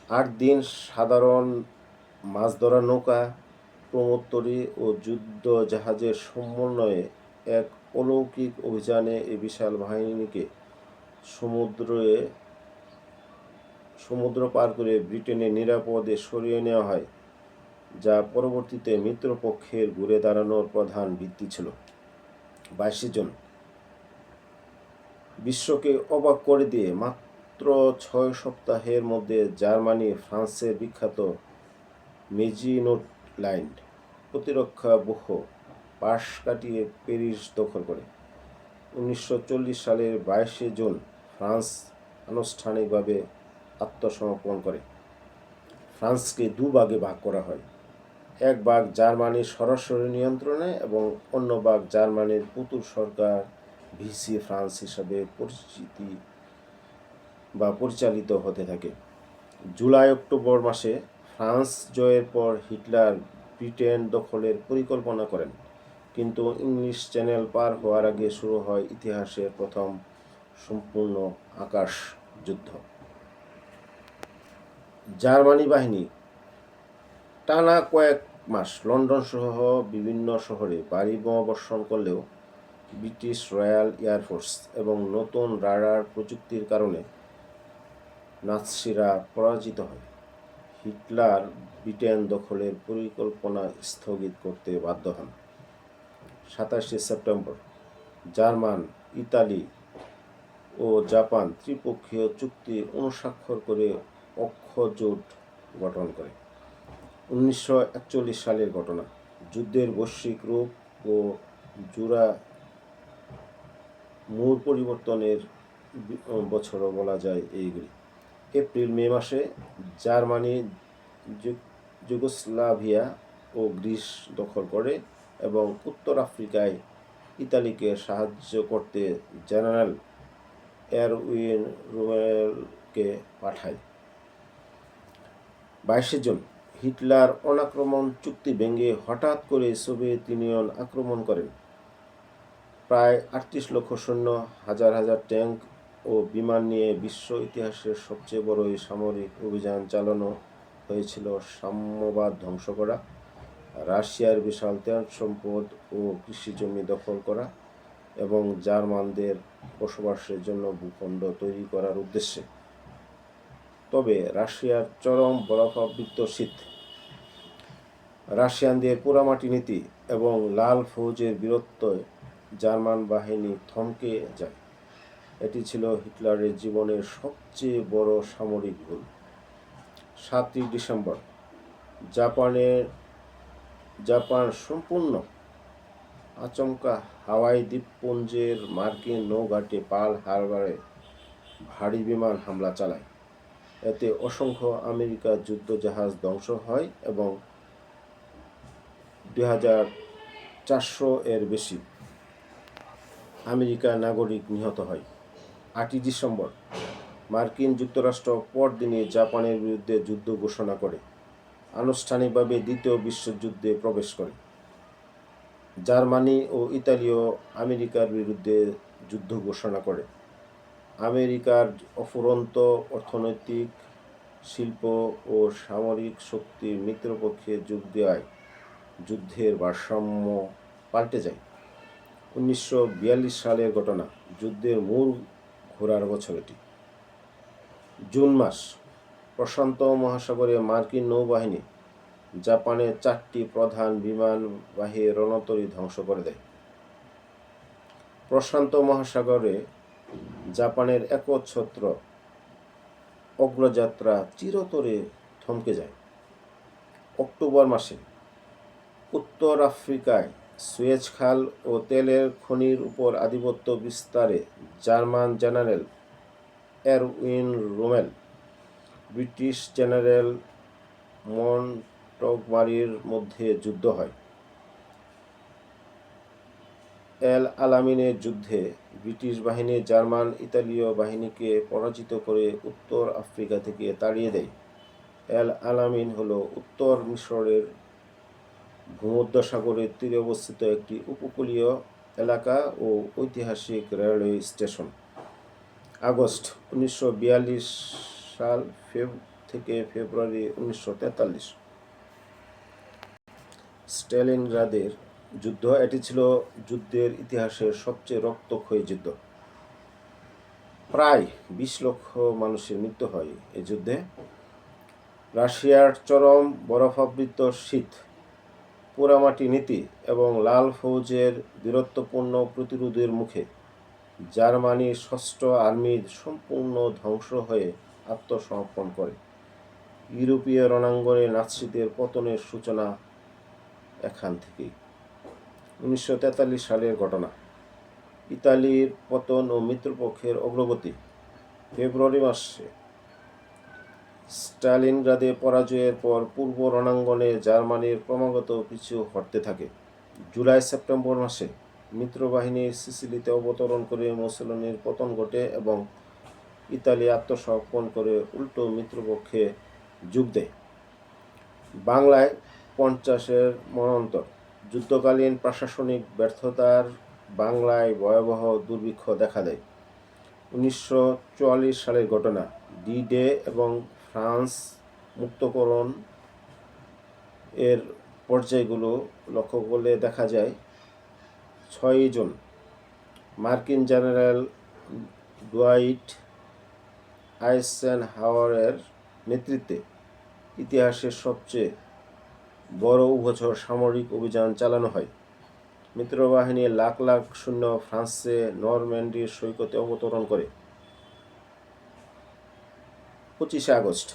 8 দিন সাধারণ মাছ ধরা নৌকা, প্রমোত্তরী ও যুদ্ধ জাহাজের সমন্বয়ে এক অলৌকিক অভিযানে এই বিশাল বাহিনীকে সমুদ্র পার করে ব্রিটেনে নিরাপদে সরিয়ে নেওয়া হয়, যা পরবর্তীতে মিত্রপক্ষের ঘুরে দাঁড়ানোর প্রধান ভিত্তি ছিল। 22 জুন বিশ্বকে অবাক করে দিয়ে মাত্র 6 সপ্তাহের মধ্যে জার্মানি ফ্রান্সের বিখ্যাত মেজিনোট লাইন প্রতিরক্ষা ব্যূহ পাশ কাটিয়ে প্যারিস দখল করে। 1940 সালের 22 জুন ফ্রান্স আনুষ্ঠানিকভাবে আত্মসমর্পণ করে। ফ্রান্সকে দুভাগে ভাগ করা হয়। এক ভাগ জার্মানির সরাসরি নিয়ন্ত্রণে এবং অন্য ভাগ জার্মানির পুতুল সরকার ভিসি ফ্রান্স হিসাবে পরিচালিত হতে থাকে। জুলাই অক্টোবর মাসে ফ্রান্স জয়ের পর হিটলার ব্রিটেন দখলের পরিকল্পনা করেন, কিন্তু ইংলিশ চ্যানেল পার হওয়ার আগে শুরু হয় ইতিহাসের প্রথম সম্পূর্ণ আকাশ যুদ্ধ। জার্মানি বাহিনী টানা কয়েক মাস লন্ডন সহ বিভিন্ন শহরে ভারী বোমাবর্ষণ করলেও ব্রিটিশ রয়্যাল এয়ারফোর্স এবং নতুন রাডার প্রযুক্তির কারণে নাৎসিরা পরাজিত হয়। হিটলার ব্রিটেন দখলের পরিকল্পনা স্থগিত করতে বাধ্য হন। 27শে সেপ্টেম্বর জার্মান, ইতালি ও জাপান ত্রিপক্ষীয় চুক্তি অনুস্বাক্ষর করে অক্ষজোট গঠন করে। 1941 সালের ঘটনা। যুদ্ধের বৈশ্বিক রূপ ও জোড়া মূল পরিবর্তনের বছরও বলা যায় এইগুলি। এপ্রিল-মে মাসে জার্মানি যুগোস্লাভিয়া ও গ্রিস দখল করে এবং উত্তর আফ্রিকায় ইতালিকে সাহায্য করতে জেনারেল এরউইন রোমেলকে পাঠায়। 22শে জুন হিটলার অনাক্রমণ চুক্তি ভেঙে হঠাৎ করে সোভিয়েত ইউনিয়ন আক্রমণ করেন। প্রায় 38 লক্ষ সৈন্য, হাজার হাজার ট্যাঙ্ক ও বিমান নিয়ে বিশ্ব ইতিহাসের সবচেয়ে বড় এই সামরিক অভিযান চালানো হয়েছিল সাম্যবাদ ধ্বংস করা, রাশিয়ার বিশাল তেল সম্পদ ও কৃষিজমি দখল করা এবং জার্মানদের বসবাসের জন্য ভূখণ্ড তৈরি করার উদ্দেশ্যে। তবে রাশিয়ার চরম বরফাবৃত শীত, রাশিয়ানদের পোড়ামাটি নীতি এবং লাল ফৌজের বীরত্বে জার্মান বাহিনী থমকে যায়। এটি ছিল হিটলারের জীবনের সবচেয়ে বড় সামরিক ভুল। 7ই ডিসেম্বর জাপান সম্পূর্ণ আচমকা হাওয়াই দ্বীপপুঞ্জের মার্কিন নৌঘাঁটি পার্ল হারবারে ভারী বিমান হামলা চালায়। এতে অসংখ্য আমেরিকার যুদ্ধজাহাজ ধ্বংস হয় এবং 2400 এর বেশি আমেরিকার নাগরিক নিহত হয়। 8ই ডিসেম্বর মার্কিন যুক্তরাষ্ট্র পরদিনই জাপানের বিরুদ্ধে যুদ্ধ ঘোষণা করে আনুষ্ঠানিকভাবে দ্বিতীয় বিশ্বযুদ্ধে প্রবেশ করে। জার্মানি ও ইতালিও আমেরিকার বিরুদ্ধে যুদ্ধ ঘোষণা করে। আমেরিকার অফুরন্ত অর্থনৈতিক, শিল্প ও সামরিক শক্তির মিত্রপক্ষে যোগ দেওয়ায় যুদ্ধের ভারসাম্য পাল্টে যায়। 1942 সালের ঘটনা। যুদ্ধের মূল ঘোরার বছর এটি। জুন মাস প্রশান্ত মহাসাগরে মার্কিন নৌবাহিনী জাপানের 4টি প্রধান বিমানবাহী রণতরী ধ্বংস করে দেয়। প্রশান্ত মহাসাগরে জাপানের একচ্ছত্র অগ্রযাত্রা চিরতরে থমকে যায়। অক্টোবর মাসে উত্তর আফ্রিকায় সুয়েজ খাল ও তেলের খনির উপর আধিপত্য বিস্তারে German general Erwin Rommel British general মন্টগমারির মধ্যে যুদ্ধ হয়। এল আলামিনের যুদ্ধে ব্রিটিশ বাহিনী জার্মান ইতালীয় বাহিনীকে পরাজিত করে উত্তর আফ্রিকা থেকে তাড়িয়ে দেয়। এল আলামিন হল উত্তর মিশরের ভূমধ্যসাগরের তীরে অবস্থিত একটি উপকূলীয় এলাকা ও ঐতিহাসিক রেলওয়ে স্টেশন। আগস্ট 1942 সাল থেকে ফেব্রুয়ারি 1943 স্টালিনগ্রাদের যুদ্ধ। এটি ছিল যুদ্ধের ইতিহাসের সবচেয়ে রক্তক্ষয়ী যুদ্ধ। প্রায় 20 লক্ষ মানুষের মৃত্যু হয় এই যুদ্ধে। রাশিয়ার চরম বরফাবৃত শীত, পোড়ামাটি নীতি এবং লাল ফৌজের বীরত্বপূর্ণ প্রতিরোধের মুখে জার্মানির 6ষ্ঠ আর্মি সম্পূর্ণ ধ্বংস হয়ে আত্মসমর্পণ করে। ইউরোপীয় রণাঙ্গনে নাৎসিদের পতনের সূচনা এখান থেকেই। 1943 সালের ঘটনা। ইতালির পতন ও মিত্রপক্ষের অগ্রগতি। ফেব্রুয়ারি মাসে স্টালিনগ্রাদে পরাজয়ের পর পূর্ব রণাঙ্গনে জার্মানির ক্রমাগত পিছু হটতে থাকে। জুলাই সেপ্টেম্বর মাসে মিত্রবাহিনী সিসিলিতে অবতরণ করে মুসোলিনির পতন ঘটে এবং ইতালি আত্মসমর্পণ করে উল্টো মিত্রপক্ষে যোগ দেয়। বাংলায় 50-এর মন্বন্তর যুদ্ধকালীন প্রশাসনিক ব্যর্থতার বাংলায় ভয়াবহ দুর্ভিক্ষ দেখা দেয়। 1944 সালের ঘটনা ডি ডে এবং ফ্রান্স মুক্তকরণ এর পর্যায়গুলো লক্ষ্য করলে দেখা যায় 6 জুন মার্কিন জেনারেল ডুয়াইট আইসেনহাওয়ারের নেতৃত্বে ইতিহাসের সবচেয়ে বড় উভচর সামরিক অভিযান চালানো হয়। মিত্রবাহিনী লাখ লাখ সৈন্য ফ্রান্সে নরম্যান্ডির সৈকতে অবতরণ করে। 25 আগস্ট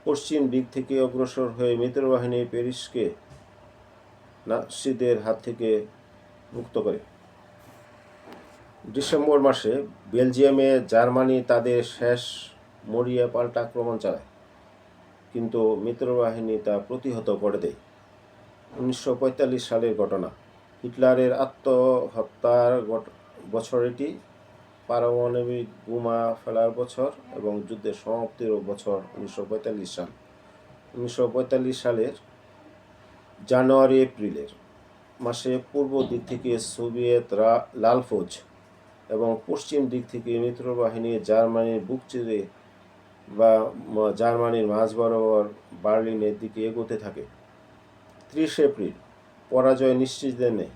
পশ্চিম দিক থেকে অগ্রসর হয়ে মিত্রবাহিনী প্যারিসকে নাৎসিদের হাত থেকে মুক্ত করে। ডিসেম্বর মাসে বেলজিয়ামে জার্মানি তাদের শেষ মরিয়া পাল্টা আক্রমণ চালায়, কিন্তু মিত্রবাহিনী তা প্রতিহত করে দেয়। 1945 সালের ঘটনা হিটলারের আত্মহত্যার বছর এটি, পারমাণবিক বোমা ফেলার বছর এবং যুদ্ধের সমাপ্তির বছর 1945 সাল। 1945 সালের জানুয়ারি-এপ্রিলের মাসে পূর্ব দিক থেকে সোভিয়েত লাল ফৌজ এবং পশ্চিম দিক থেকে মিত্রবাহিনী জার্মানির বুক চিরে বা জার্মানির মাঝ বরাবর বার্লিনের দিকে এগোতে থাকে। 30 এপ্রিল পরাজয় নিশ্চিত জেনে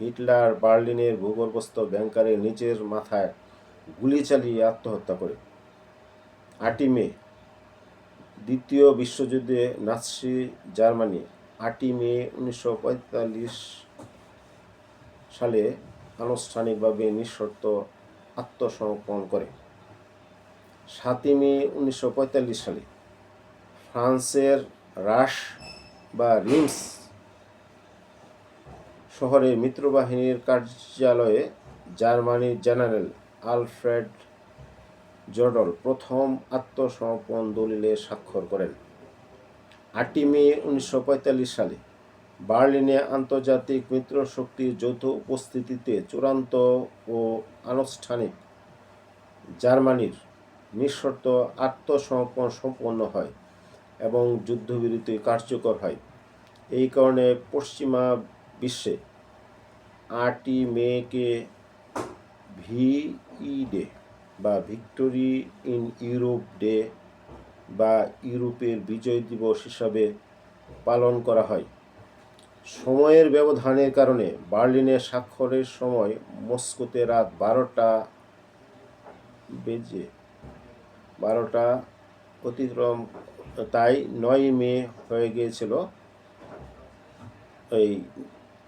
হিটলার বার্লিনের ভূগর্ভস্থ ব্যাংকারে নিজের মাথায় গুলি চালিয়ে আত্মহত্যা করে। 8 মে দ্বিতীয় বিশ্বযুদ্ধে নাৎসি জার্মানি 8 মে 1945 সালে আনুষ্ঠানিকভাবে নিঃশর্ত আত্মসমর্পণ করে। 7 মে 1945 সালে ফ্রান্সের রাশ বা রিমস শহরে মিত্রবাহিনীর কার্যালয়ে জার্মানির জেনারেল আলফ্রেড জডল প্রথম আত্মসমর্পণ দলিলে স্বাক্ষর করেন। 8 মে 1945 সালে বার্লিনে আন্তর্জাতিক মিত্রশক্তির যৌথ উপস্থিতিতে চূড়ান্ত ও আনুষ্ঠানিক জার্মানির নিঃশর্ত আত্মসমর্পণ সম্পন্ন হয় এবং যুদ্ধবিরতি কার্যকর হয়। এই কারণে পশ্চিমা বিশ্বে 8 মেকে ভিই ডে বা ভিক্টোরি ইন ইউরোপ ডে বা ইউরোপের বিজয় দিবস হিসাবে পালন করা হয়। সময়ের ব্যবধানের কারণে বার্লিনে স্বাক্ষরের সময় মস্কোতে রাত 12টা অতিক্রম, তাই 9 মে হয়ে গিয়েছিল।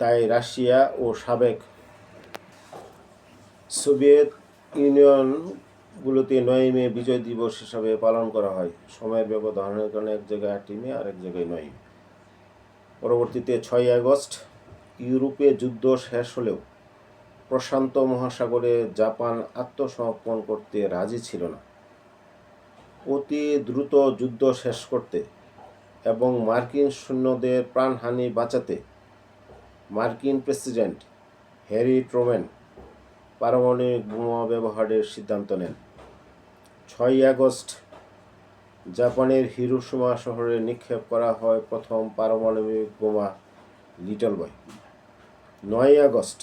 তাই রাশিয়া ও সাবেক সোভিয়েত ইউনিয়নগুলোতে 9 মে বিজয় দিবস হিসাবে পালন করা হয়। সময়ের ব্যবধানের কারণে এক জায়গায় 8 মে আর এক জায়গায় 9 মে। পরবর্তীতে 6 আগস্ট ইউরোপে যুদ্ধ শেষ হলেও প্রশান্ত মহাসাগরে জাপান আত্মসমর্পণ করতে রাজি ছিল না। অতি দ্রুত যুদ্ধ শেষ করতে এবং মার্কিন সৈন্যদের প্রাণহানি বাঁচাতে মার্কিন প্রেসিডেন্ট হ্যারি ট্রুম্যান পারমাণবিক বোমা ব্যবহারের সিদ্ধান্ত নেন। 6 আগস্ট জাপানের হিরোশিমা শহরে নিক্ষেপ করা হয় প্রথম পারমাণবিক বোমা লিটল বয়। 9 আগস্ট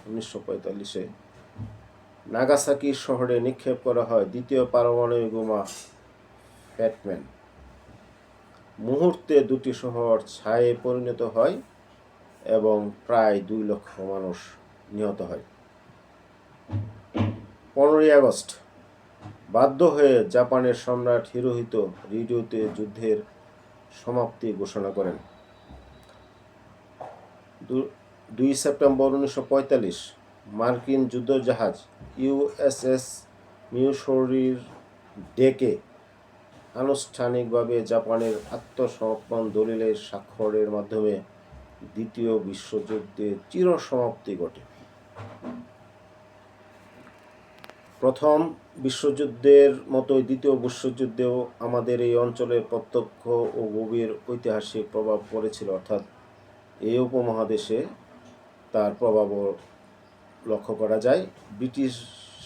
1945-এ নাগাসাকি শহরে নিক্ষেপ করা হয় দ্বিতীয় পারমাণবিক বোমা ফ্যাটম্যান। মুহূর্তে দুটি শহর ছায়ে পরিণত হয় এবং প্রায় 2 লক্ষ মানুষ নিহত হয়। 15 আগস্ট বাধ্য হয়ে জাপানের সম্রাট হিরোহিতো রেডিওতে যুদ্ধের সমাপ্তি ঘোষণা করেন। 2 সেপ্টেম্বর 1945 মার্কিন যুদ্ধজাহাজ ইউএসএস মিসৌরির ডেকে আনুষ্ঠানিকভাবে জাপানের আত্মসমর্পণ দলিলের স্বাক্ষরের মাধ্যমে দ্বিতীয় বিশ্বযুদ্ধের চিরসমাপ্তি ঘটে। প্রথম বিশ্বযুদ্ধের মতোই দ্বিতীয় বিশ্বযুদ্ধেও আমাদের এই অঞ্চলে প্রত্যক্ষ ও গভীর ঐতিহাসিক প্রভাব পড়েছিল, অর্থাৎ এই উপমহাদেশে তার প্রভাবও লক্ষ্য করা যায়। ব্রিটিশ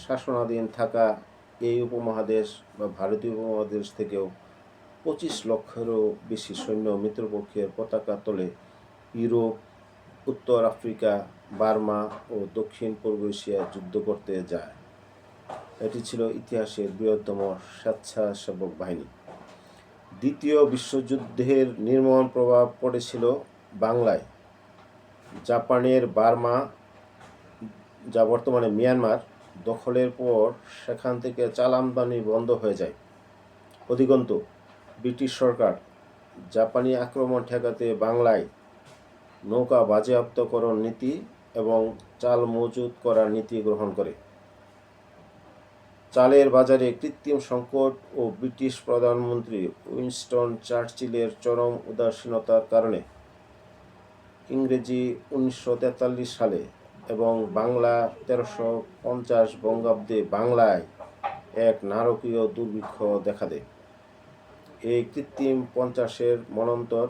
শাসনাধীন থাকা এই উপমহাদেশ বা ভারতীয় উপমহাদেশ থেকেও 25 লক্ষেরও বেশি সৈন্য মিত্রপক্ষের পতাকা তোলে ইউরোপ, উত্তর আফ্রিকা, বার্মা ও দক্ষিণ পূর্ব এশিয়ায় যুদ্ধ করতে যায়। এটি ছিল ইতিহাসের বৃহত্তম স্বেচ্ছাসেবক বাহিনী। দ্বিতীয় বিশ্বযুদ্ধের নির্মম প্রভাব পড়েছিল বাংলায়। জাপানের বার্মা, যা বর্তমানে মিয়ানমার, দখলের পর সেখান থেকে চাল আমদানি বন্ধ হয়ে যায়। অধিকন্তু ব্রিটিশ সরকার জাপানি আক্রমণ ঠেকাতে বাংলায় নৌকা বাজেয়াপ্তকরণ নীতি এবং চাল মজুত করার নীতি গ্রহণ করে। চালের বাজারে কৃত্রিম সংকট ও ব্রিটিশ প্রধানমন্ত্রী উইনস্টন চার্চিলের চরম উদাসীনতার কারণে ইংরেজি 1943 সালে এবং বাংলা 1350 বঙ্গাব্দে বাংলায় এক নারকীয় দুর্ভিক্ষ দেখা দেয়। এই কৃত্রিম 50-এর মনন্তর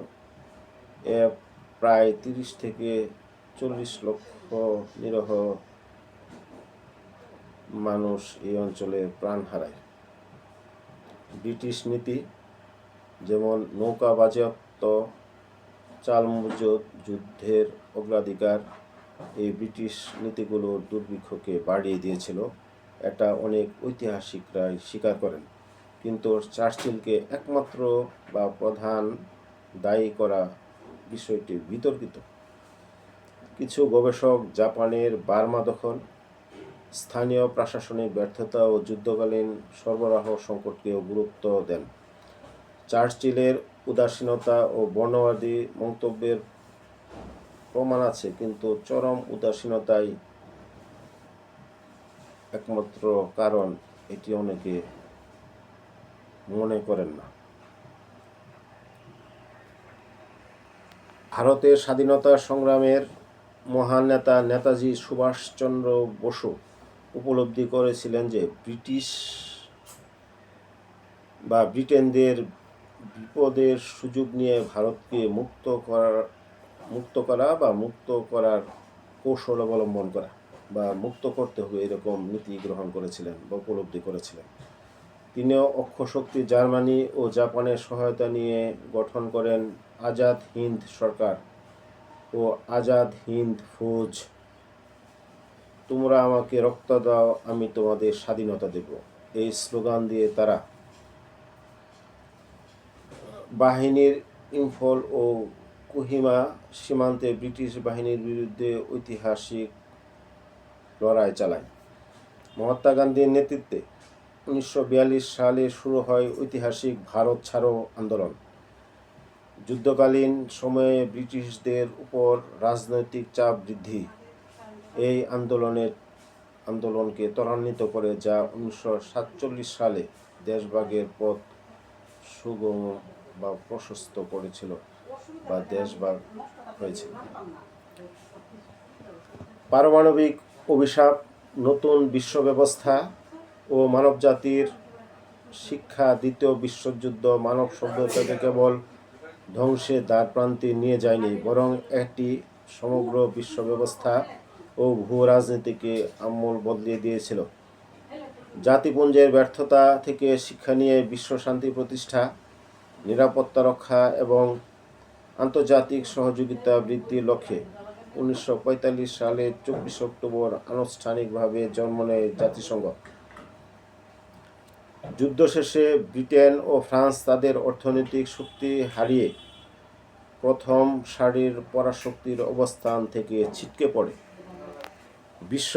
প্রায় 30 থেকে 40 লক্ষ নিরীহ মানুষ এই অঞ্চলে প্রাণ হারায়। ব্রিটিশ নীতি যেমন নৌকা বাজেয়াপ্ত, চাল মজুত, যুদ্ধের অগ্রাধিকার, এই ব্রিটিশ নীতিগুলো দুর্ভিক্ষকে বাড়িয়ে দিয়েছিল। এটা অনেক ঐতিহাসিকরাই স্বীকার করেন, কিন্তু চার্চিলকে একমাত্র বা প্রধান দায়ী করা বিষয়টি বিতর্কিত। কিছু গবেষক জাপানের বার্মা দখল, স্থানীয় প্রশাসনিক ব্যর্থতা ও যুদ্ধকালীন সরবরাহ সংকটকেও গুরুত্ব দেন। চার্চিলের উদাসীনতা ও বর্ণবাদী মন্তব্যের প্রমাণ আছে, কিন্তু চরম উদাসীনতাই একমাত্র কারণ এটি অনেকে মনে করেন না। ভারতের স্বাধীনতা সংগ্রামের মহান নেতা নেতাজি সুভাষচন্দ্র বসু উপলব্ধি করেছিলেন যে ব্রিটেনদের বিপদের সুযোগ নিয়ে ভারতকে মুক্ত করার কৌশল অবলম্বন করা বা মুক্ত করতে হবে, এরকম নীতি গ্রহণ করেছিলেন বা উপলব্ধি করেছিলেন। তিনিও অক্ষশক্তি জার্মানি ও জাপানের সহায়তা নিয়ে গঠন করেন আজাদ হিন্দ সরকার ও আজাদ হিন্দ ফৌজ। তোমরা আমাকে রক্ত দাও, আমি তোমাদের স্বাধীনতা দেব, এই স্লোগান দিয়ে তারা বাহিনীর ইম্ফল ও কোহিমা সীমান্তে ব্রিটিশ বাহিনীর বিরুদ্ধে ঐতিহাসিক লড়াই চালায়। মহাত্মা গান্ধীর নেতৃত্বে 1942 সালে শুরু হয় ঐতিহাসিক ভারত ছাড়ো আন্দোলন। যুদ্ধকালীন সময়ে ব্রিটিশদের উপর রাজনৈতিক চাপ বৃদ্ধি এই আন্দোলনকে ত্বরান্বিত করে, যা 1947 সালে দেশভাগের পথ সুগম বা প্রশস্ত করেছিল বা দেশভাগ হয়েছিল। পারমাণবিক অভিশাপ, নতুন বিশ্ব ব্যবস্থা ও মানবজাতির শিক্ষা। দ্বিতীয় বিশ্বযুদ্ধ মানব সভ্যতাকে কেবল ধ্বংসের দ্বারপ্রান্তে নিয়ে যায়নি, বরং এটি সমগ্র বিশ্ব ব্যবস্থা ও ভূ রাজনীতিকে আমূল বদলে দিয়েছিল। জাতিপুঞ্জের ব্যর্থতা থেকে শিক্ষা নিয়ে বিশ্ব শান্তি প্রতিষ্ঠা, নিরাপত্তা রক্ষা এবং আন্তর্জাতিক সহযোগিতা বৃদ্ধির লক্ষ্যে 1945 সালের 24 অক্টোবর আনুষ্ঠানিকভাবে জন্ম নেয় জাতিসংঘ। যুদ্ধ শেষে ব্রিটেন ও ফ্রান্স তাদের অর্থনৈতিক শক্তি হারিয়ে প্রথম সারির পরাশক্তির অবস্থান থেকে ছিটকে পড়ে। বিশ্ব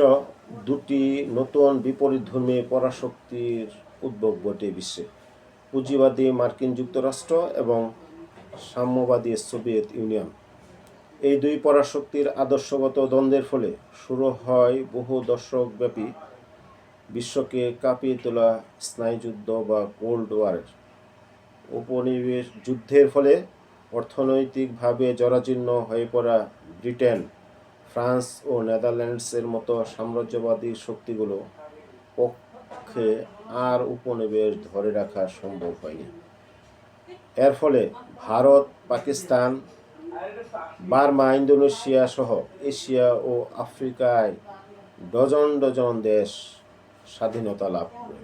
দুটি নতুন বিপরীতধর্মী পরাশক্তির উদ্ভব ঘটে বিশ্বে: পুঁজিবাদী মার্কিন যুক্তরাষ্ট্র এবং সাম্যবাদী সোভিয়েত ইউনিয়ন। এই দুই পরাশক্তির আদর্শগত দ্বন্দ্বের ফলে শুরু হয় বহু দশকব্যাপী বিশ্বকে কাঁপিয়ে তোলা স্নায়ুযুদ্ধ বা কোল্ড ওয়ারের। উপনিবেশ যুদ্ধের ফলে অর্থনৈতিকভাবে জরাজীর্ণ হয়ে পড়া ব্রিটেন, ফ্রান্স ও নেদারল্যান্ডসের মতো সাম্রাজ্যবাদী শক্তিগুলো পক্ষে আর উপনিবেশ ধরে রাখা সম্ভব হয়নি। এর ফলে ভারত, পাকিস্তান, বার্মা, ইন্দোনেশিয়া সহ এশিয়া ও আফ্রিকায় ডজন ডজন দেশ স্বাধীনতা লাভ করে।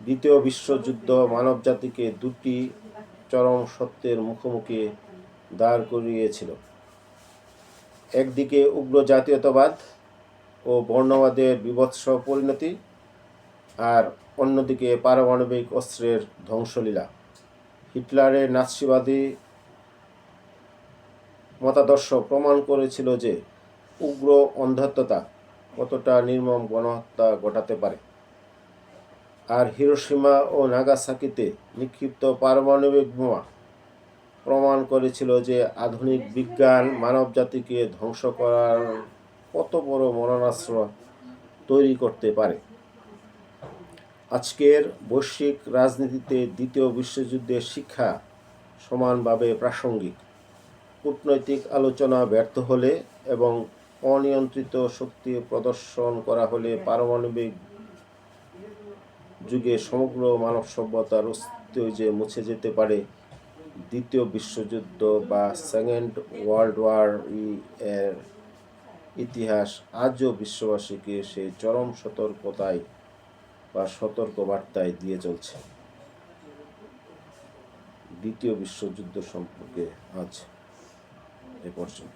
দ্বিতীয় বিশ্বযুদ্ধ মানবজাতিকে দুটি চরম সত্যের মুখোমুখি দাঁড় করিয়েছিল। একদিকে উগ্র জাতীয়তাবাদ ও বর্ণবাদের বীভৎস পরিণতি, আর অন্যদিকে পারমাণবিক অস্ত্রের ধ্বংসলীলা। হিটলারের নাৎসিবাদী মতাদর্শ প্রমাণ করেছিল যে উগ্র অন্ধত্বতা কতটা নির্মম গণহত্যা ঘটাতে পারে। আর হিরোশিমা ও নাগাসাকিতে নিক্ষিপ্ত পারমাণবিক বোমা প্রমাণ করেছিল যে আধুনিক বিজ্ঞান মানবজাতিকে ধ্বংস করার কত বড় মরণাস্ত্র তৈরি করতে পারে। আজকের বৈশ্বিক রাজনীতিতে দ্বিতীয় বিশ্বযুদ্ধের শিক্ষা সমানভাবে প্রাসঙ্গিক। কূটনৈতিক আলোচনা ব্যর্থ হলে এবং অনিয়ন্ত্রিত শক্তি প্রদর্শন করা হলে পারমাণবিক যুগে সমগ্র মানব সভ্যতার অস্তিত্ব যে মুছে যেতে পারে। দ্বিতীয় বিশ্বযুদ্ধ বা সেকেন্ড ওয়ার্ল্ড ওয়ার এর ইতিহাস আজও বিশ্ববাসীকে সেই চরম সতর্কবার্তায় দিয়ে চলছে। দ্বিতীয় বিশ্বযুদ্ধ সম্পর্কে আজ এ পর্যন্ত।